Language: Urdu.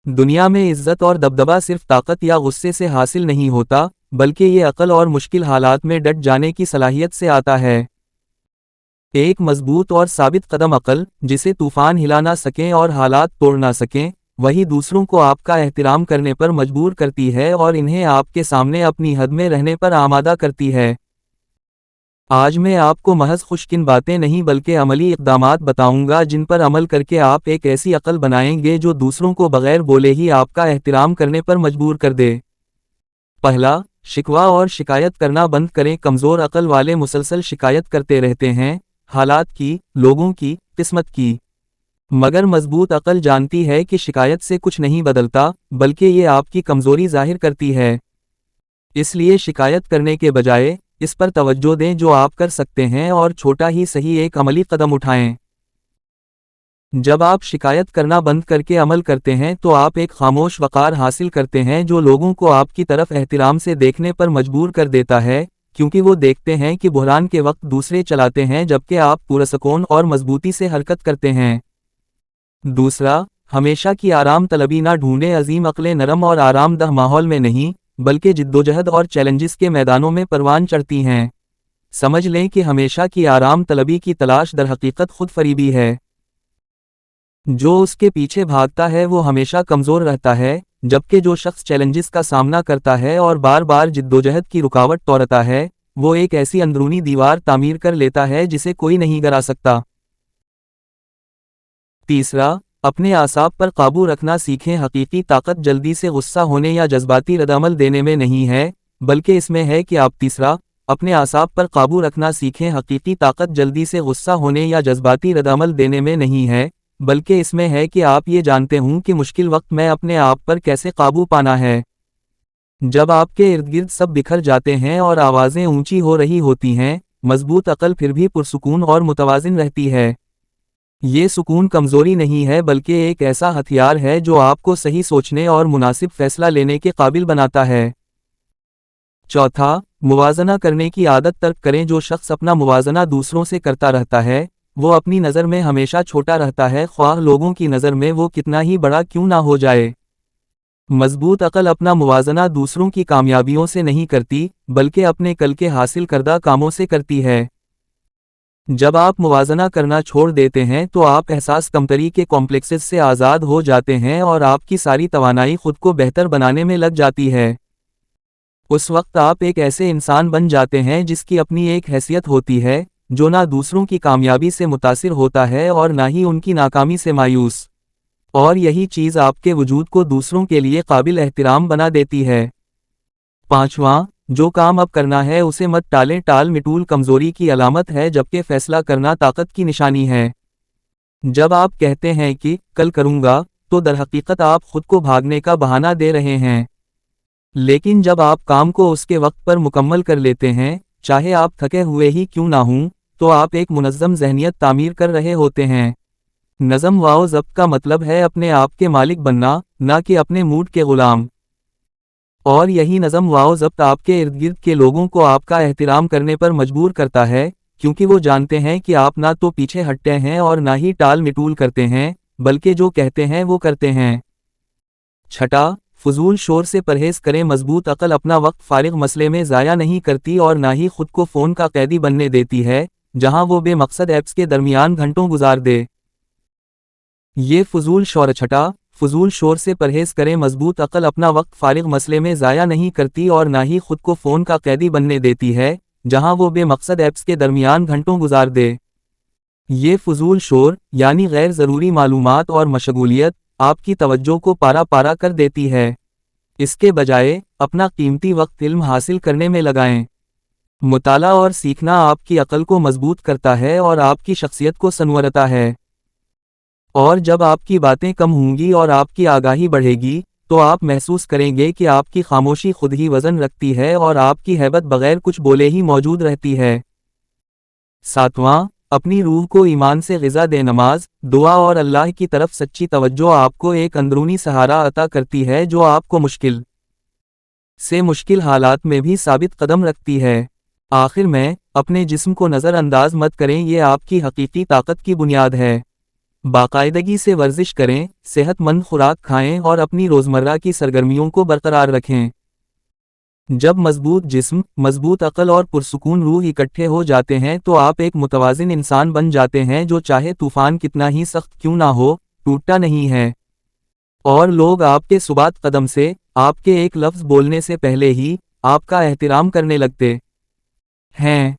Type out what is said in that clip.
دنیا میں عزت اور دبدبا صرف طاقت یا غصے سے حاصل نہیں ہوتا، بلکہ یہ عقل اور مشکل حالات میں ڈٹ جانے کی صلاحیت سے آتا ہے۔ ایک مضبوط اور ثابت قدم عقل، جسے طوفان ہلا نہ سکیں اور حالات توڑ نہ سکیں، وہی دوسروں کو آپ کا احترام کرنے پر مجبور کرتی ہے اور انہیں آپ کے سامنے اپنی حد میں رہنے پر آمادہ کرتی ہے۔ آج میں آپ کو محض خوشکن باتیں نہیں بلکہ عملی اقدامات بتاؤں گا جن پر عمل کر کے آپ ایک ایسی عقل بنائیں گے جو دوسروں کو بغیر بولے ہی آپ کا احترام کرنے پر مجبور کر دے۔ پہلا، شکوہ اور شکایت کرنا بند کریں۔ کمزور عقل والے مسلسل شکایت کرتے رہتے ہیں، حالات کی، لوگوں کی، قسمت کی۔ مگر مضبوط عقل جانتی ہے کہ شکایت سے کچھ نہیں بدلتا، بلکہ یہ آپ کی کمزوری ظاہر کرتی ہے۔ اس لیے شکایت کرنے کے بجائے اس پر توجہ دیں جو آپ کر سکتے ہیں اور چھوٹا ہی صحیح ایک عملی قدم اٹھائیں۔ جب آپ شکایت کرنا بند کر کے عمل کرتے ہیں تو آپ ایک خاموش وقار حاصل کرتے ہیں جو لوگوں کو آپ کی طرف احترام سے دیکھنے پر مجبور کر دیتا ہے، کیونکہ وہ دیکھتے ہیں کہ بحران کے وقت دوسرے چلاتے ہیں جبکہ آپ پرسکون اور مضبوطی سے حرکت کرتے ہیں۔ دوسرا، ہمیشہ کی آرام طلبی نہ ڈھونڈیں۔ عظیم عقلیں نرم اور آرام دہ ماحول میں نہیں، بلکہ جدوجہد اور چیلنجز کے میدانوں میں پروان چڑھتی ہیں۔ سمجھ لیں کہ ہمیشہ کی آرام طلبی کی تلاش در حقیقت خود فریبی ہے۔ جو اس کے پیچھے بھاگتا ہے وہ ہمیشہ کمزور رہتا ہے، جبکہ جو شخص چیلنجز کا سامنا کرتا ہے اور بار بار جدوجہد کی رکاوٹ توڑتا ہے، وہ ایک ایسی اندرونی دیوار تعمیر کر لیتا ہے جسے کوئی نہیں گرا سکتا۔ تیسرا، اپنے اعصاب پر قابو رکھنا سیکھیں۔ حقیقی طاقت جلدی سے غصہ ہونے یا جذباتی ردعمل دینے میں نہیں ہے، بلکہ اس میں ہے کہ آپ اپنے اعصاب پر قابو رکھنا سیکھیں۔ حقیقی طاقت جلدی سے غصہ ہونے یا جذباتی ردعمل دینے میں نہیں ہے، بلکہ اس میں ہے کہ آپ یہ جانتے ہوں کہ مشکل وقت میں اپنے آپ پر کیسے قابو پانا ہے۔ جب آپ کے ارد گرد سب بکھر جاتے ہیں اور آوازیں اونچی ہو رہی ہوتی ہیں، مضبوط عقل پھر بھی پرسکون اور متوازن رہتی ہے۔ یہ سکون کمزوری نہیں ہے بلکہ ایک ایسا ہتھیار ہے جو آپ کو صحیح سوچنے اور مناسب فیصلہ لینے کے قابل بناتا ہے۔ چوتھا، موازنہ کرنے کی عادت ترک کریں۔ جو شخص اپنا موازنہ دوسروں سے کرتا رہتا ہے، وہ اپنی نظر میں ہمیشہ چھوٹا رہتا ہے، خواہ لوگوں کی نظر میں وہ کتنا ہی بڑا کیوں نہ ہو جائے۔ مضبوط عقل اپنا موازنہ دوسروں کی کامیابیوں سے نہیں کرتی، بلکہ اپنے کل کے حاصل کردہ کاموں سے کرتی ہے۔ جب آپ موازنہ کرنا چھوڑ دیتے ہیں تو آپ احساس کمتری کے کمپلیکسز سے آزاد ہو جاتے ہیں اور آپ کی ساری توانائی خود کو بہتر بنانے میں لگ جاتی ہے۔ اس وقت آپ ایک ایسے انسان بن جاتے ہیں جس کی اپنی ایک حیثیت ہوتی ہے، جو نہ دوسروں کی کامیابی سے متاثر ہوتا ہے اور نہ ہی ان کی ناکامی سے مایوس۔ اور یہی چیز آپ کے وجود کو دوسروں کے لیے قابل احترام بنا دیتی ہے۔ پانچواں، جو کام اب کرنا ہے اسے مت ٹالیں۔ ٹال مٹول کمزوری کی علامت ہے جبکہ فیصلہ کرنا طاقت کی نشانی ہے۔ جب آپ کہتے ہیں کہ کل کروں گا، تو در حقیقت آپ خود کو بھاگنے کا بہانہ دے رہے ہیں۔ لیکن جب آپ کام کو اس کے وقت پر مکمل کر لیتے ہیں، چاہے آپ تھکے ہوئے ہی کیوں نہ ہوں، تو آپ ایک منظم ذہنیت تعمیر کر رہے ہوتے ہیں۔ نظم و ضبط کا مطلب ہے اپنے آپ کے مالک بننا، نہ کہ اپنے موڈ کے غلام۔ اور یہی نظم و ضبط آپ کے ارد گرد کے لوگوں کو آپ کا احترام کرنے پر مجبور کرتا ہے، کیونکہ وہ جانتے ہیں کہ آپ نہ تو پیچھے ہٹتے ہیں اور نہ ہی ٹال مٹول کرتے ہیں، بلکہ جو کہتے ہیں وہ کرتے ہیں۔ چھٹا، فضول شور سے پرہیز کریں۔ مضبوط عقل اپنا وقت فارغ مسئلے میں ضائع نہیں کرتی اور نہ ہی خود کو فون کا قیدی بننے دیتی ہے، جہاں وہ بے مقصد ایپس کے درمیان گھنٹوں گزار دے۔ یہ چھٹا، فضول شور سے پرہیز کریں۔ مضبوط عقل اپنا وقت فارغ مسئلے میں ضائع نہیں کرتی اور نہ ہی خود کو فون کا قیدی بننے دیتی ہے، جہاں وہ بے مقصد ایپس کے درمیان گھنٹوں گزار دے۔ یہ فضول شور، یعنی غیر ضروری معلومات اور مشغولیت، آپ کی توجہ کو پارا پارا کر دیتی ہے۔ اس کے بجائے اپنا قیمتی وقت علم حاصل کرنے میں لگائیں۔ مطالعہ اور سیکھنا آپ کی عقل کو مضبوط کرتا ہے اور آپ کی شخصیت کو سنورتا ہے۔ اور جب آپ کی باتیں کم ہوں گی اور آپ کی آگاہی بڑھے گی، تو آپ محسوس کریں گے کہ آپ کی خاموشی خود ہی وزن رکھتی ہے اور آپ کی ہیبت بغیر کچھ بولے ہی موجود رہتی ہے۔ ساتواں، اپنی روح کو ایمان سے غذا دے۔ نماز، دعا اور اللہ کی طرف سچی توجہ آپ کو ایک اندرونی سہارا عطا کرتی ہے جو آپ کو مشکل سے مشکل حالات میں بھی ثابت قدم رکھتی ہے۔ آخر میں، اپنے جسم کو نظر انداز مت کریں، یہ آپ کی حقیقی طاقت کی بنیاد ہے۔ باقاعدگی سے ورزش کریں، صحت مند خوراک کھائیں اور اپنی روزمرہ کی سرگرمیوں کو برقرار رکھیں۔ جب مضبوط جسم، مضبوط عقل اور پرسکون روح اکٹھے ہو جاتے ہیں تو آپ ایک متوازن انسان بن جاتے ہیں جو چاہے طوفان کتنا ہی سخت کیوں نہ ہو، ٹوٹتا نہیں ہے۔ اور لوگ آپ کے ثبات قدم سے، آپ کے ایک لفظ بولنے سے پہلے ہی، آپ کا احترام کرنے لگتے ہیں۔